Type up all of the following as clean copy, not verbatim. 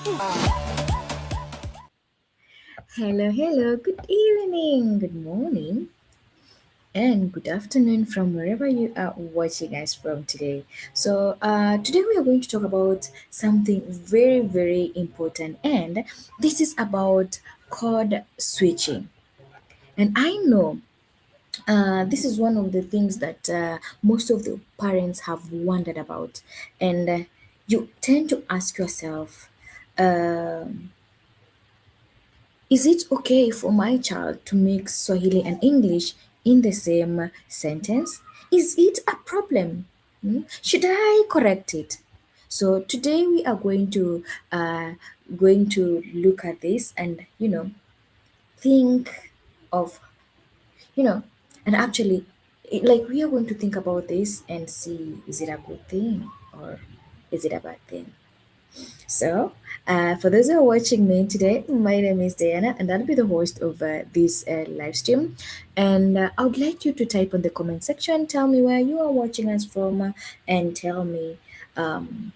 Hello, hello, good evening, good morning, and good afternoon from wherever you are watching us from today. Today we are going to talk about something very, very important, and this is about code switching. And I know this is one of the things that most of the parents have wondered about, and you tend to ask yourself, um is it okay for my child to mix Swahili and English in the same sentence? Is it a problem? Should I correct it? So today we are going to look at this and think of you know and actually like we are going to think about this and see, is it a good thing or is it a bad thing? For those who are watching me today, my name is Diana, and I'll be the host of this live stream. And I would like you to type on the comment section, tell me where you are watching us from, and tell me, um,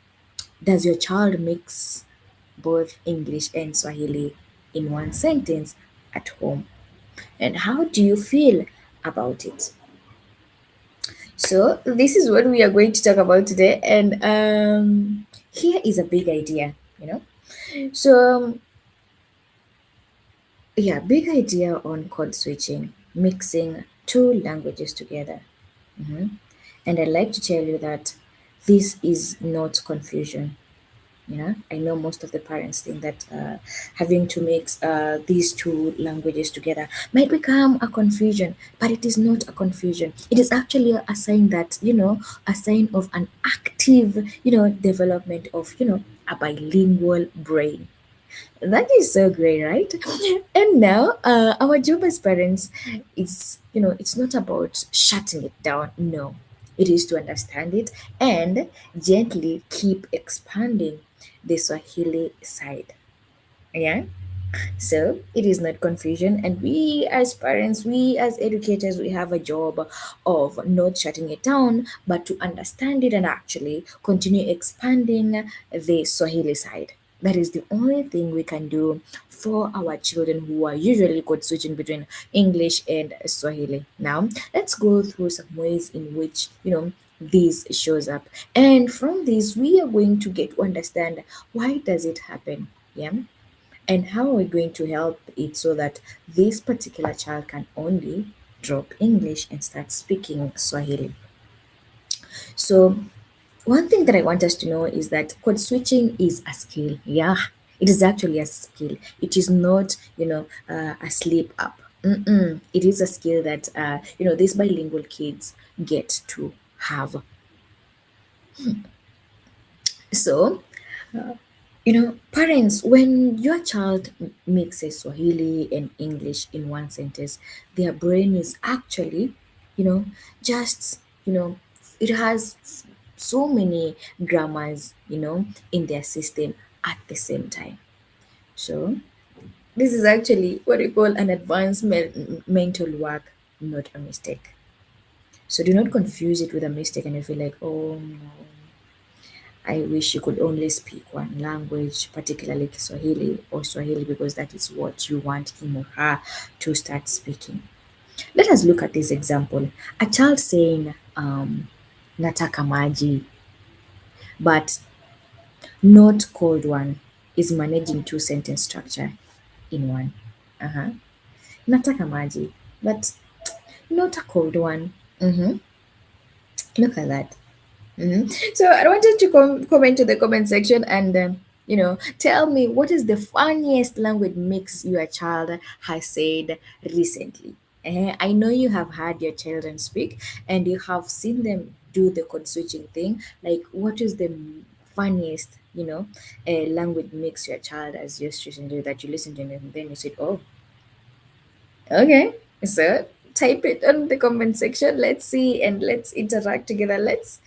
does your child mix both English and Swahili in one sentence at home? And how do you feel about it? So, this is what we are going to talk about today. And here is a big idea, you know. So, yeah, big idea on code switching, mixing two languages together. Mhm. And I'd like to tell you that this is not confusion. Yeah, I know most of the parents think that having to mix these two languages together might become a confusion, but it is not a confusion. It is actually a sign that, a sign of an active, development of, a bilingual brain. That is so great, right? And now, our job as parents is, it's not about shutting it down. No, it is to understand it and gently keep expanding the Swahili side. Yeah. So it is not confusion, and we as parents, we as educators, we have a job of not shutting it down, but to understand it and actually continue expanding the Swahili side. That is the only thing we can do for our children who are usually code switching between English and Swahili. Now, let's go through some ways in which, this shows up. And from this, we are going to get to understand why does it happen. Yeah, and how are we going to help it so that this particular child can only drop English and start speaking Swahili? So, one thing that I want us to know is that code switching is a skill. Yeah, it is actually a skill. It is not, a slip up. It is a skill that, these bilingual kids get to have. So, parents, when your child mixes Swahili and English in one sentence, their brain is actually, you know, just, it has so many grammars, in their system at the same time. So, this is actually what we call an advanced mental work, not a mistake. So, do not confuse it with a mistake and you feel like, oh no, I wish you could only speak one language, particularly Kiswahili or Swahili, because that is what you want him or her to start speaking. Let us look at this example. A child saying, nataka maji, but not cold one, is managing two sentence structure in one. Uh-huh. Nataka maji, but not a cold one. Look at that. So I wanted to comment to the comment section and tell me what is the funniest language mix your child has said recently. I know you have heard your children speak and you have seen them do the code switching thing. Like, what is the funniest language mix your child has just recently that you listened to and then you said, oh, okay, so type it on the comment section. Let's see and let's interact together. Let's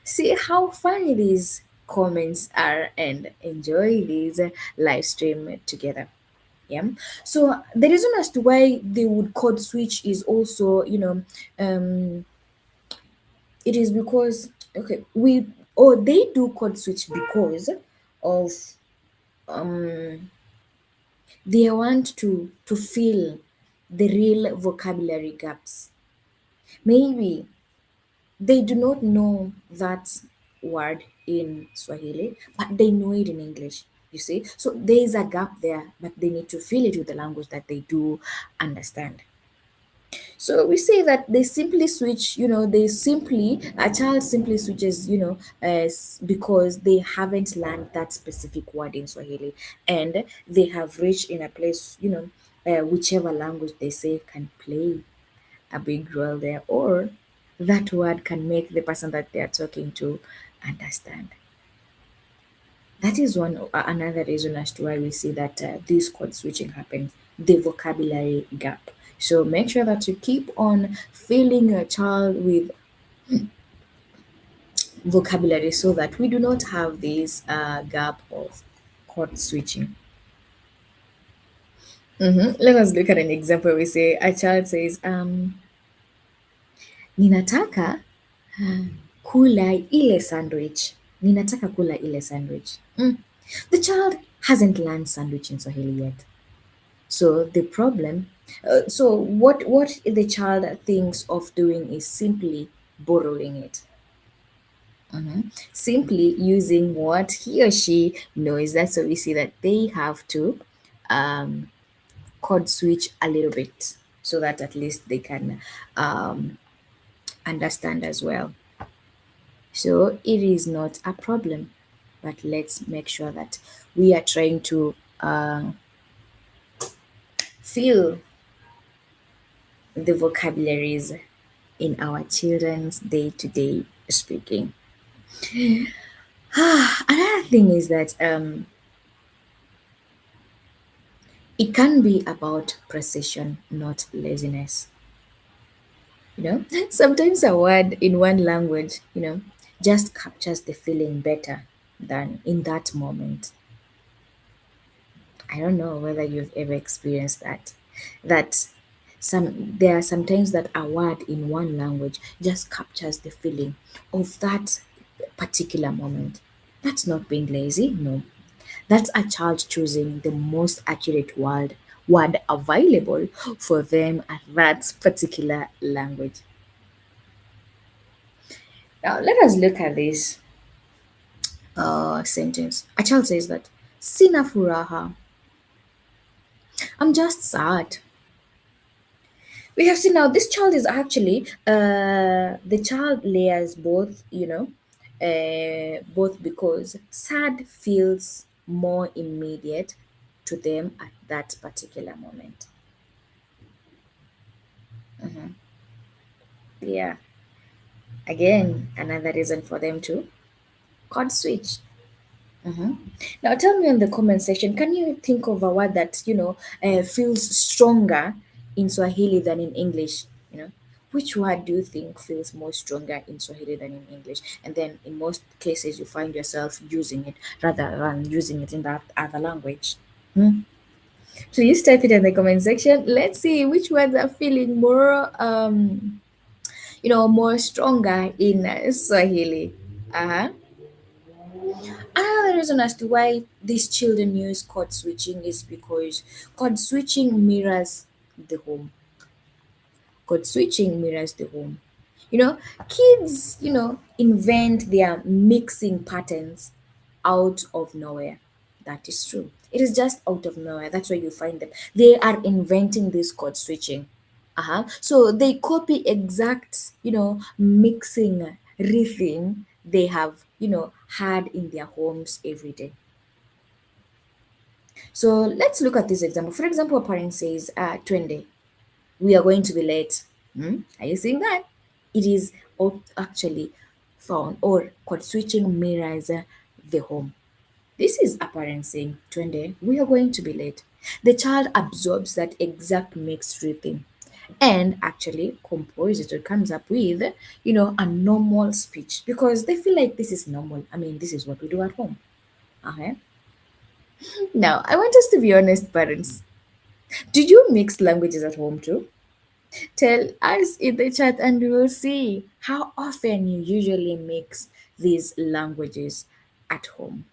see how funny these comments are and enjoy this live stream together. Yeah. So the reason as to why they would code switch is also, um, it is because okay, we or they do code switch because of um, they want to fill the real vocabulary gaps. Maybe they do not know that word in Swahili, but they know it in English. You see, so there is a gap there, but they need to fill it with the language that they do understand. So we say that they simply switch, a child simply switches, because they haven't learned that specific word in Swahili, and they have reached in a place, whichever language they say can play a big role there, or that word can make the person that they are talking to understand. That is another reason as to why we see that this code switching happens, the vocabulary gap. So make sure that you keep on filling your child with vocabulary so that we do not have this gap of code switching. Let us look at an example. We say a child says, ninataka kula ile sandwich. Ninataka kula ile sandwich. The child hasn't learned sandwich in Swahili yet. So the problem, so what the child thinks of doing is simply borrowing it. Simply using what he or she knows. That's why we see that they have to um, code switch a little bit so that at least they can um, understand as well. So it is not a problem, but let's make sure that we are trying to fill the vocabularies in our children's day-to-day speaking. Another thing is that it can be about precision, not laziness. Sometimes a word in one language, just captures the feeling better than in that moment. I don't know whether you've ever experienced that. That there are sometimes that a word in one language just captures the feeling of that particular moment. That's not being lazy, no. That's a child choosing the most accurate word available for them at that particular language. Now let us look at this sentence. A child says that Sina furaha. I'm just sad. We have seen now this child is actually the child layers both, both because sad feels more immediate to them at that particular moment. Yeah, again, another reason for them to code switch. Now, tell me in the comment section, can you think of a word that, feels stronger in Swahili than in English? You know, which word do you think feels more stronger in Swahili than in English? And then in most cases, you find yourself using it rather than using it in that other language. Hmm? Please type it in the comment section. Let's see which words are feeling more, more stronger in Swahili. Uh-huh. Another reason as to why these children use code switching is because code switching mirrors the home. Code switching mirrors the home. Kids, invent their mixing patterns out of nowhere. That is true. It is just out of nowhere. That's where you find them. They are inventing this code switching. So they copy exact, mixing rhythm they have, had in their homes every day. So let's look at this example. For example, a parent says, 20, we are going to be late. Are you seeing that? It is actually found or code switching mirrors the home. This is a parent saying, 20, we are going to be late. The child absorbs that exact mixed rhythm and actually composes it or comes up with, a normal speech because they feel like this is normal. I mean, this is what we do at home. Okay. Now, I want us to be honest, parents. Did you mix languages at home too? Tell us in the chat and we will see how often you usually mix these languages at home.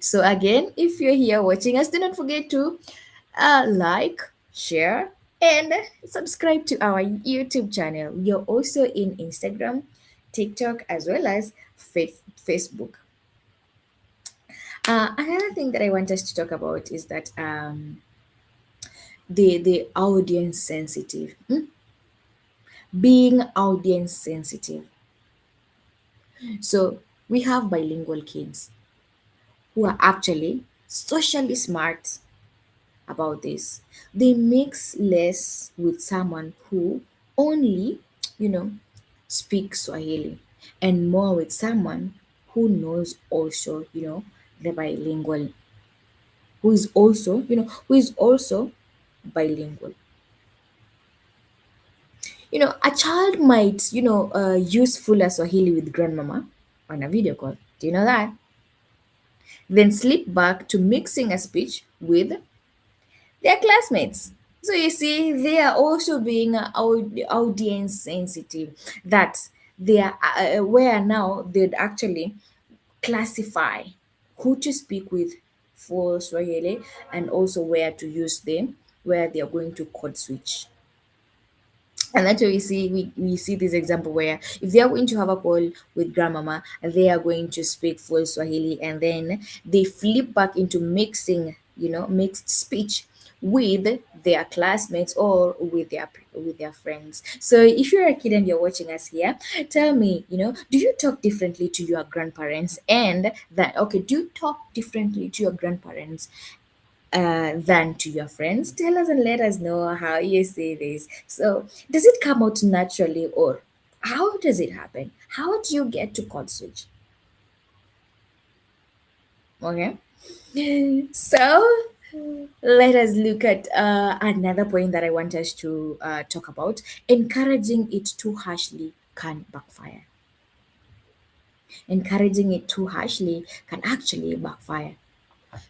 So again, if you're here watching us, do not forget to like, share, and subscribe to our YouTube channel. We are also in Instagram, TikTok, as well as Facebook. Another thing that I want us to talk about is that the audience sensitive, being audience sensitive. So we have bilingual kids who are actually socially smart about this. They mix less with someone who only, you know, speaks Swahili and more with someone who knows also, the bilingual, who is also bilingual. A child might, use full Swahili with grandmama on a video call. Do you know that? Then slip back to mixing a speech with their classmates. So you see, they are also being audience sensitive. That they are where now they'd actually classify who to speak with for Swahili and also where to use them, where they are going to code switch. And that's why we see this example where if they are going to have a call with grandmama, they are going to speak full Swahili and then they flip back into mixing, mixed speech with their classmates or with their friends. So if you're a kid and you're watching us here, tell me, do you talk differently to your grandparents? And that okay, do you talk differently to your grandparents than to your friends? Tell us and let us know how you say this. So, does it come out naturally or how does it happen? How do you get to code switch? Okay. So, let us look at another point that I want us to talk about. Encouraging it too harshly can backfire. Encouraging it too harshly can actually backfire.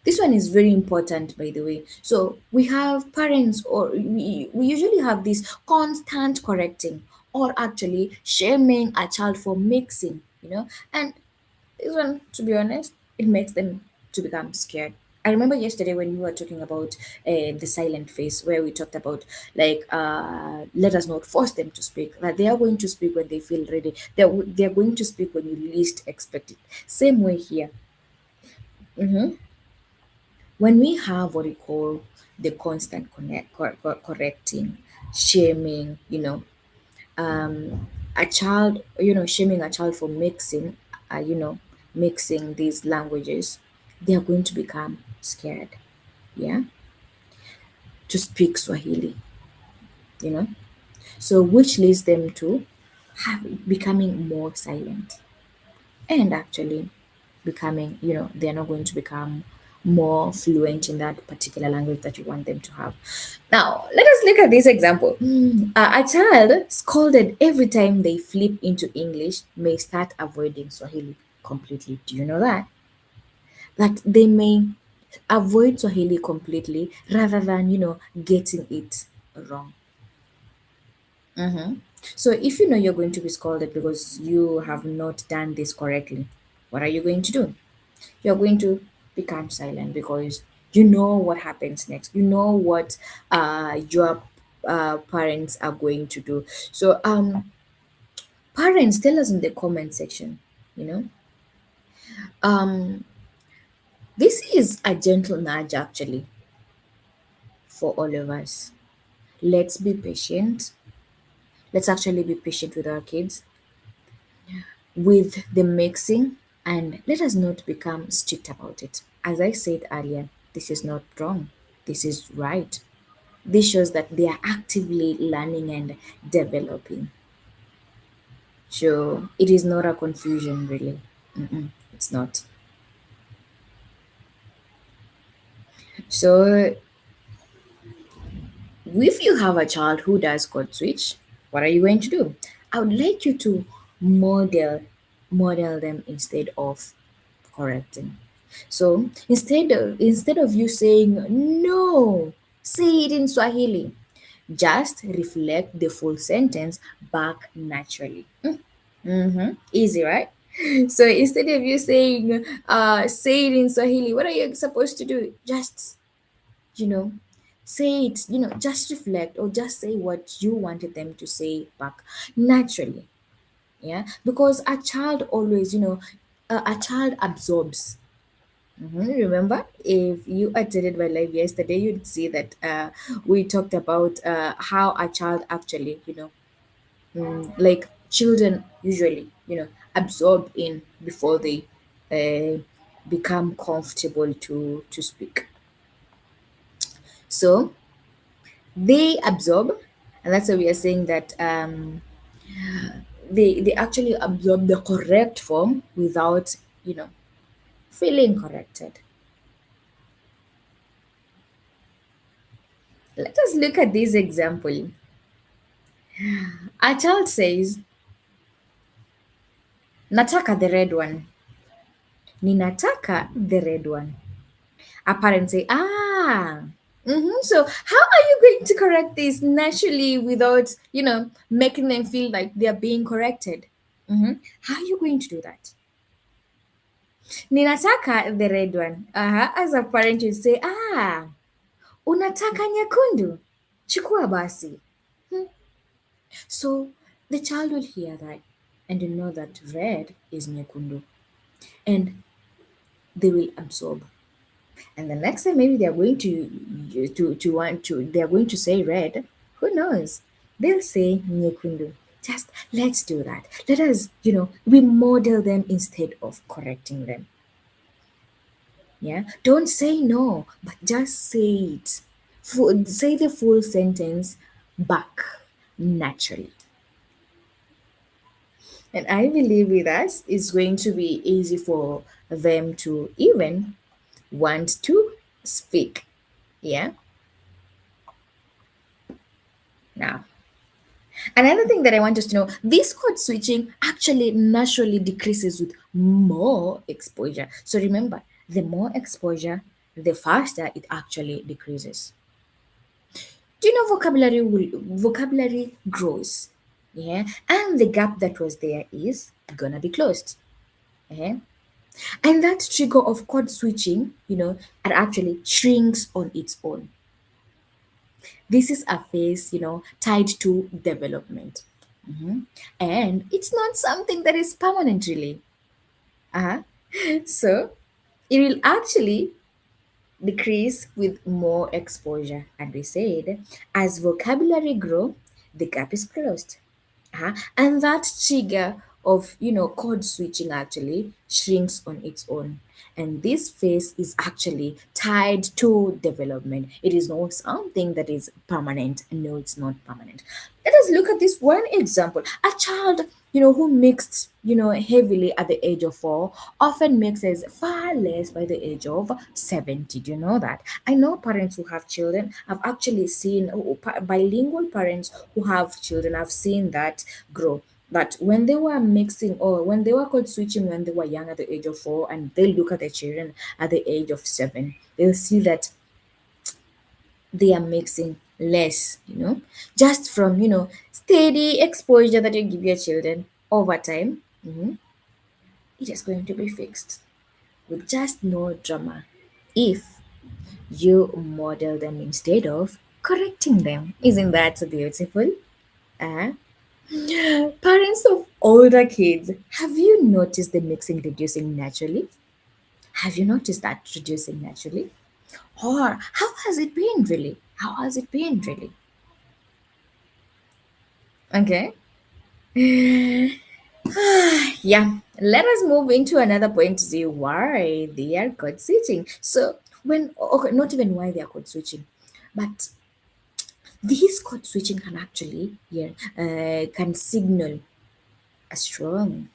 This one is very important, by the way. So we have parents, or we usually have this constant correcting or actually shaming a child for mixing. And this one, to be honest, it makes them to become scared. I remember yesterday when we were talking about the silent face, where we talked about like let us not force them to speak. That they are going to speak when they feel ready. They're going to speak when you least expect it. Same way here. Mhm. When we have what we call the constant correcting, shaming, a child, shaming a child for mixing these languages, they are going to become scared, yeah, to speak Swahili, you know, so which leads them to becoming more silent and actually becoming, they're not going to become more fluent in that particular language that you want them to have. Now, let us look at this example. A child scolded every time they flip into English may start avoiding Swahili completely. Do you know that? That they may avoid Swahili completely rather than, getting it wrong. Mhm. So if you know you're going to be scolded because you have not done this correctly, what are you going to do? You're going to become silent because you know what happens next. You know what your parents are going to do. So parents, tell us in the comment section. You know, um, this is a gentle nudge actually for all of us. Let's be patient. Let's actually be patient with our kids, with the mixing, and let us not become strict about it. As I said earlier, this is not wrong. This is right. This shows that they are actively learning and developing. So it is not a confusion, really. It's not. So if you have a child who does code switch, what are you going to do? I would like you to model model them instead of correcting. So instead of you saying no, say it in Swahili. Just reflect the full sentence back naturally. Easy, right? So instead of you saying, say it in Swahili, what are you supposed to do? Just, you know, say it, just reflect or just say what you wanted them to say back naturally. Yeah. Because a child always, a child absorbs. Remember, if you attended my live yesterday, you'd see that we talked about how a child actually, like children usually, absorb in before they uh, become comfortable to speak. So they absorb, and that's why we are saying that they actually absorb the correct form without, feeling corrected. Let us look at this example. A child says, Nataka the red one. Ninataka the red one. A parent say, ah. So how are you going to correct this naturally without, making them feel like they're being corrected? How are you going to do that? Ninataka the red one. As a parent, you say, ah, unataka nyekundu. Chukua basi. So the child will hear that and will know that red is nyekundu. And they will absorb. And the next time maybe they're going to want to they're going to say red, who knows? They'll say nyekundu. Just let's do that. Let us, we model them instead of correcting them. Yeah. Don't say no, but just say it. Say the full sentence back naturally. And I believe with us, it's going to be easy for them to even want to speak. Yeah. Now, another thing that I want us to know, this code switching actually naturally decreases with more exposure. So remember, the more exposure, the faster it actually decreases. Do you know vocabulary grows? Yeah. And the gap that was there is gonna be closed. Yeah. And that trigger of code switching, it actually shrinks on its own. This is a phase, tied to development. And it's not something that is permanent, really. Uh-huh. So it will actually decrease with more exposure. And we said, as vocabulary grow, the gap is closed. And that trigger of, code switching actually shrinks on its own. And this phase is actually tied to development. It is not something that is permanent. No, it's not permanent. Let us look at this one example. A child, who mixed, heavily at the age of 4 often mixes far less by the age of 70. Do you know that? I know parents who have children. I've actually seen bilingual parents who have children. I've seen that grow. But when they were mixing or when they were code switching when they were young at the age of 4 and they look at their children at the age of 7, they'll see that they are mixing less, just from, steady exposure that you give your children over time. It is going to be fixed with just no drama if you model them instead of correcting them. Isn't that so beautiful? Uh, Parents of older kids, have you noticed the mixing reducing naturally? Have you noticed that reducing naturally? Or how has it been really? How has it been really? Okay. Yeah. Let us move into another point to see why they are code switching. So when okay, not even why they are code switching, but this code switching can actually can signal a strong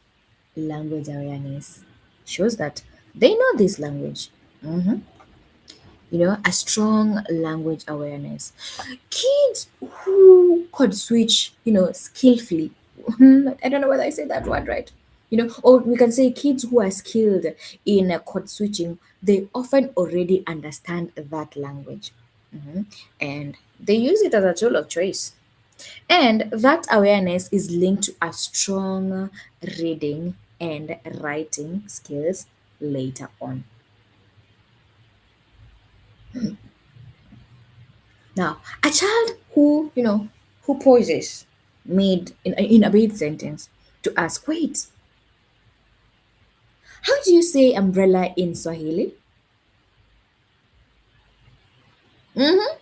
language awareness. Shows that they know this language. Mhm. A strong language awareness. Kids who could switch, skillfully. I don't know whether I said that word right. Or we can say kids who are skilled in code switching, they often already understand that language. And they use it as a tool of choice. And that awareness is linked to a strong reading and writing skills later on. Now, a child who pauses mid in a mid sentence to ask, wait, how do you say umbrella in Swahili? Hmm.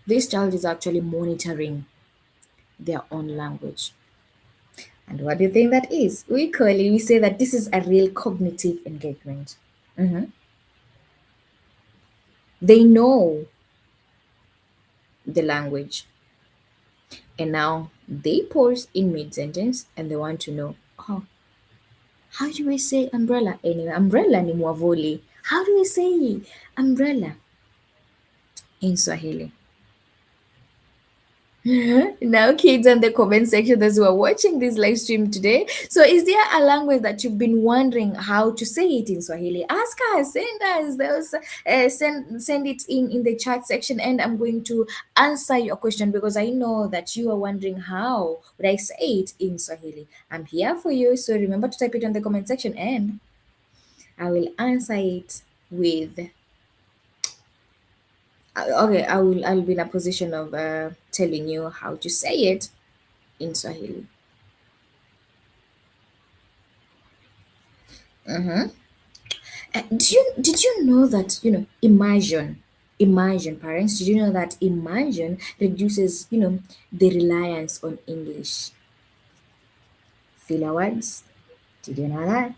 This child is actually monitoring their own language. And what do you think that is? We say that this is a real cognitive engagement. Mhm. They know the language, and now they pause in mid sentence and they want to know, oh, how do we say umbrella? Anyway, umbrella ni mwavuli. How do we say umbrella in Swahili? Now, kids in the comment section, those who are watching this live stream today, so is there a language that you've been wondering how to say it in Swahili? Ask us, send us those, send it in the chat section, and I'm going to answer your question because I know that you are wondering how would I say it in Swahili. I'm here for you, so remember to type it on the comment section, and I will answer it with. Okay, I'll be in a position of telling you how to say it in Swahili. Mm-hmm. Did you know that immersion, parents, did you know that immersion reduces the reliance on English filler words? Did you know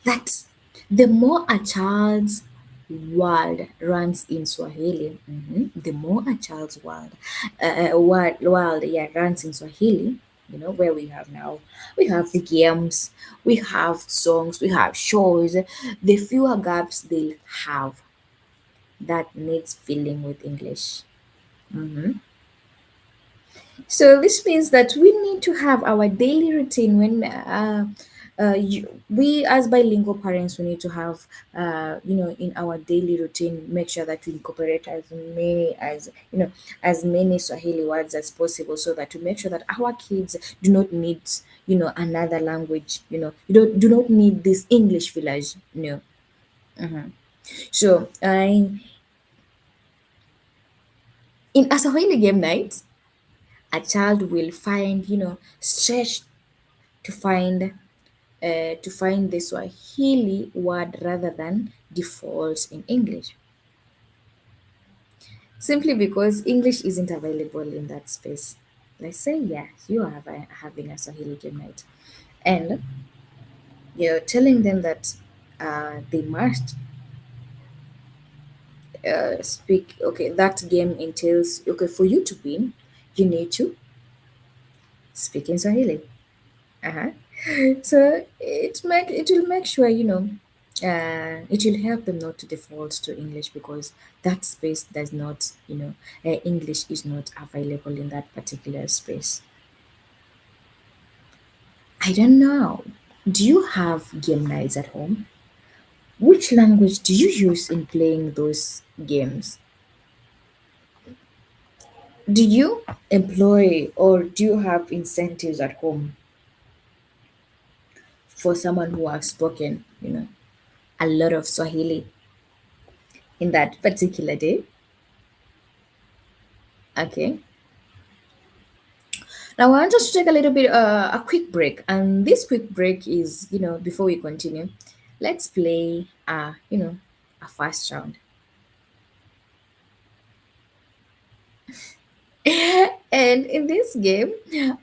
that the more a child's world runs in Swahili, the more a child's world runs in Swahili, where we have now, we have the games, we have songs, we have shows, the fewer gaps they'll have that needs filling with English. Mhm. So this means that we need to have our daily routine when we as bilingual parents we need to have in our daily routine make sure that we incorporate as many Swahili words as possible so that to make sure that our kids do not need another language, you don't do not need this English village. No. Mhm. So I in a Swahili game night a child will find stretch to find the Swahili word rather than default in English, simply because English isn't available in that space. Let's say, yeah, you are having a Swahili game night, and you're telling them that they must speak. Okay, that game entails, okay, for you to win, you need to speak in Swahili. Uh-huh. So it will make sure it will help them not to default to English because that space does not English is not available in that particular space. I don't know. Do you have game nights at home? Which language do you use in playing those games? Do you employ or do you have incentives at home for someone who has spoken a lot of Swahili in that particular day? Okay. Now I want us to take a little bit a quick break, and this quick break is before we continue, let's play a fast round. And in this game,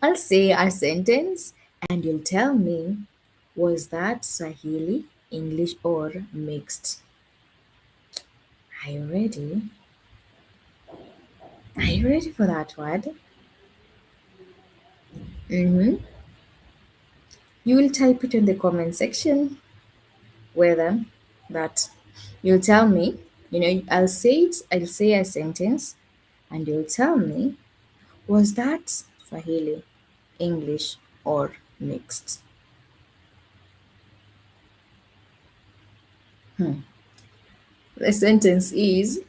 I'll say a sentence, and you'll tell me was that Swahili, English, or mixed. Are you ready? Are you ready for that word? Mm-hmm. You will type it in the comment section whether that you'll tell me, I'll say a sentence and you'll tell me, was that Swahili, English, or mixed? The sentence is,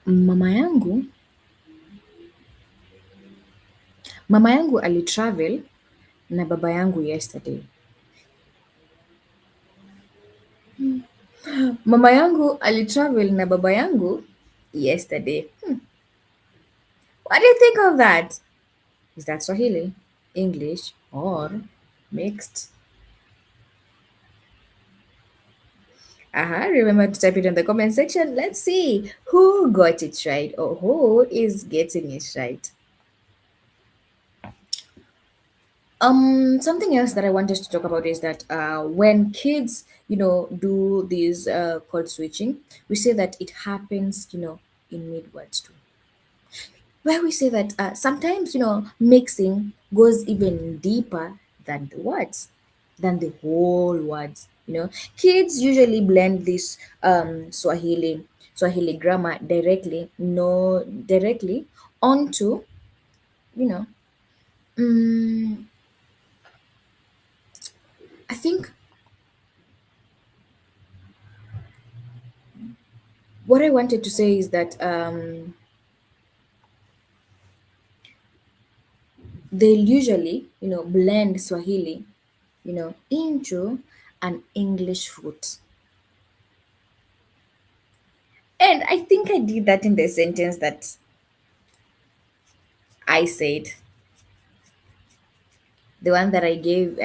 Mama yangu, mama yangu alitravel na baba yangu yesterday. Mama yangu alitravel na baba yangu yesterday. What do you think of that? Is that Swahili, English, or mixed? Remember to type it in the comment section. Let's see who got it right or who is getting it right. Something else that I wanted to talk about is that when kids, do this code switching, we say that it happens, in mid words too. Where we say that sometimes, mixing goes even deeper than the words, than the whole words. Kids usually blend this Swahili grammar directly, no, directly onto, you know, mm, I think what I wanted to say is that they'll usually, blend Swahili, into an English root. And I think I did that in the sentence that I said, the one that I gave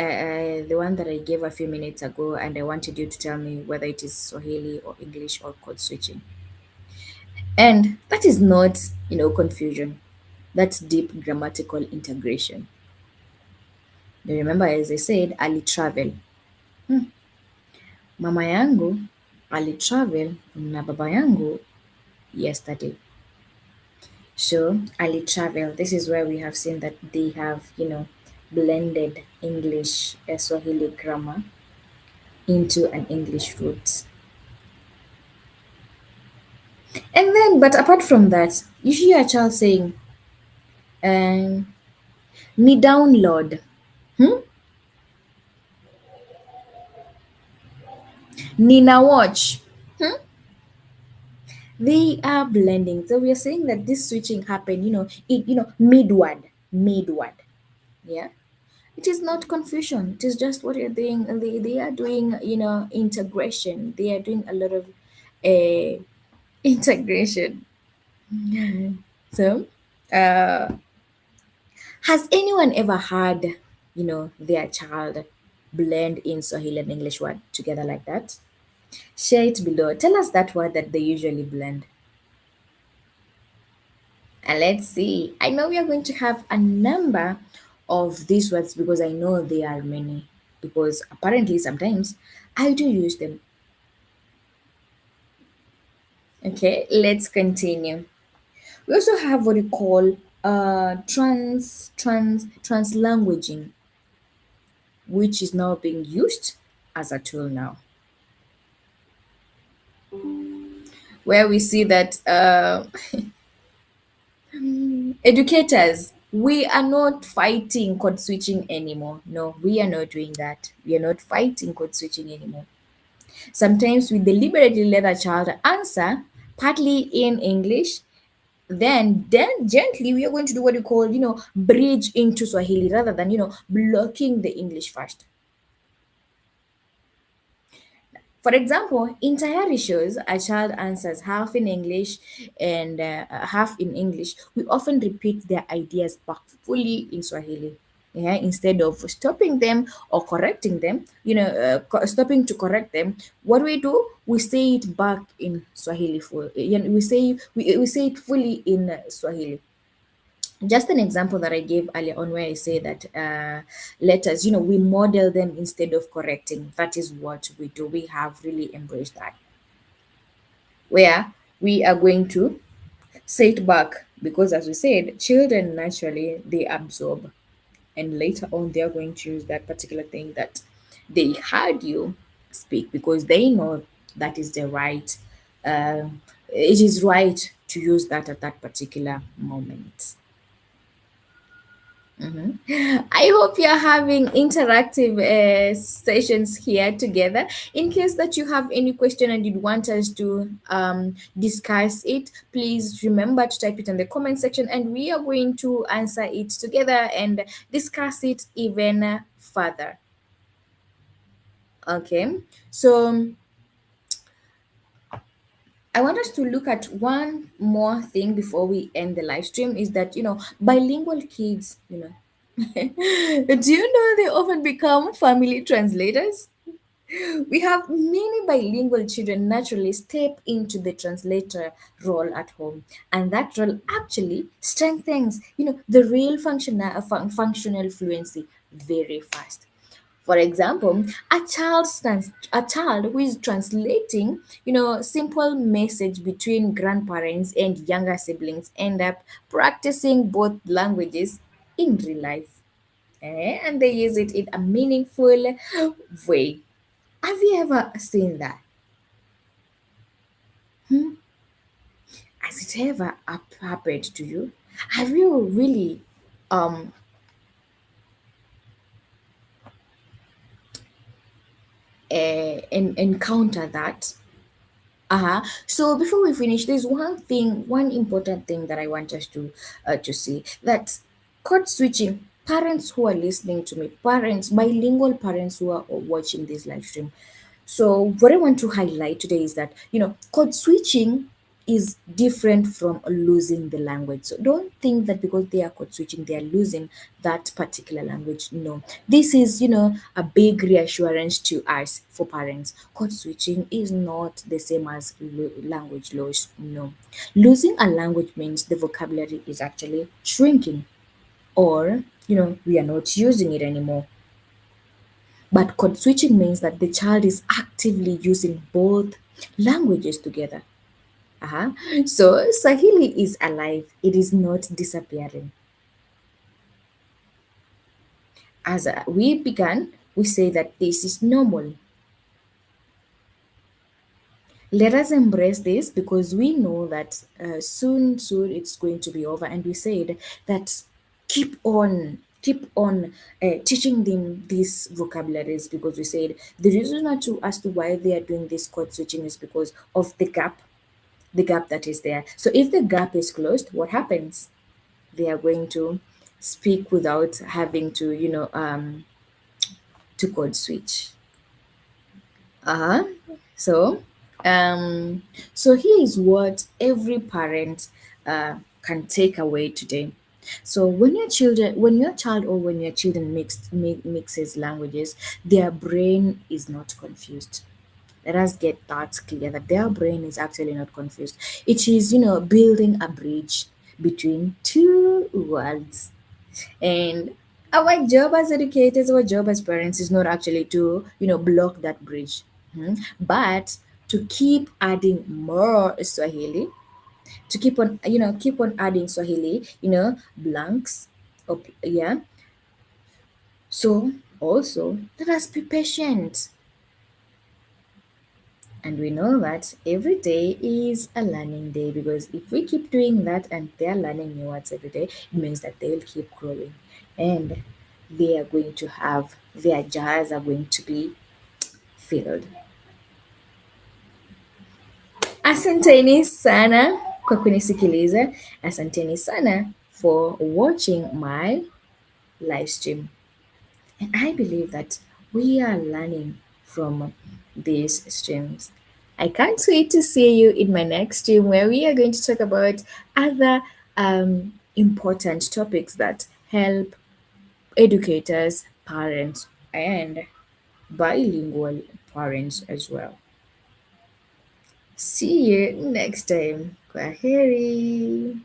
a few minutes ago, and I wanted you to tell me whether it is Swahili or English or code switching. And that is not, confusion. That's deep grammatical integration. You remember, as I said, alitravel. Mama yangu alitravel na baba yangu yesterday. So alitravel. This is where we have seen that they have, blended English Swahili grammar into an English root. And then, but apart from that, you hear a child saying, um, "Me download," hmm? "Nina watch." They are blending. So we are saying that this switching happened, mid word. Yeah. It is not confusion. It is just what you're doing. They are doing, integration. They are doing a lot of uh, integration. So, uh, has anyone ever had, their child blend in Swahili and English word together like that? Share it below. Tell us that word that they usually blend. And let's see. I know we are going to have a number of these words because I know there are many. Because apparently sometimes I do use them. Okay, let's continue. We also have what we call translanguaging, which is now being used as a tool now, where we see that educators, we are not fighting code switching anymore. No, we are not doing that. We are not fighting code switching anymore. Sometimes we deliberately let a child answer partly in English, then gently we are going to do what you call, bridge into Swahili rather than, blocking the English first. For example, in Tayari shows, a child answers half in English and half in English. We often repeat their ideas back fully in Swahili. Yeah, instead of stopping them or correcting them, stopping to correct them, what we do, we say it back in Swahili full. We say it fully in Swahili. Just an example that I gave earlier on, where I say that letters, we model them instead of correcting. That is what we do. We have really embraced that, where we are going to say it back because, as we said, children naturally they absorb, and later on they are going to use that particular thing that they heard you speak because they know that is the right. It is right to use that at that particular moment. Mhm. I hope you're having interactive sessions here together. In case that you have any question and you'd want us to discuss it, please remember to type it in the comment section and we are going to answer it together and discuss it even further. Okay, so I want us to look at one more thing before we end the live stream is that, bilingual kids, do you know they often become family translators? We have many bilingual children naturally step into the translator role at home, and that role actually strengthens, the real functional fluency very fast. For example, a child who is translating, simple message between grandparents and younger siblings end up practicing both languages in real life. And they use it in a meaningful way. Have you ever seen that? Hmm? Has it ever happened to you? Have you really um encountered that? Uh-huh. So before we finish, there's one important thing that I want us to see that code switching. Parents who are listening to me, parents, bilingual parents who are watching this live stream. So what I want to highlight today is that code switching is different from losing the language. So don't think that because they are code switching, they are losing that particular language. No, this is a big reassurance to us for parents. Code switching is not the same as language loss. No, losing a language means the vocabulary is actually shrinking, or we are not using it anymore. But code switching means that the child is actively using both languages together. Uh-huh. So Swahili is alive, it is not disappearing. As we began, we say that this is normal. Let us embrace this because we know that soon it's going to be over. And we said that keep on teaching them these vocabularies because we said the reason as to why they are doing this code switching is because of the gap that is there. So if the gap is closed, what happens? They are going to speak without having to to code switch. Uh-huh. So, so here is what every parent can take away today. So when your child or when your children mixes languages, their brain is not confused. Let us get that clear that their brain is actually not confused. It is, building a bridge between two worlds. And our job as educators, our job as parents is not actually to, block that bridge, but to keep adding more Swahili, to keep on adding Swahili, blanks, yeah. So also let us be patient. And we know that every day is a learning day because if we keep doing that and they're learning new words every day, it means that they'll keep growing and they are going to have their jars are going to be filled. Asanteni sana kwa kunisikiliza. Asanteni sana for watching my live stream. And I believe that we are learning from these streams. I can't wait to see you in my next stream where we are going to talk about other important topics that help educators, parents, and bilingual parents as well. See you next time. Kwaheri.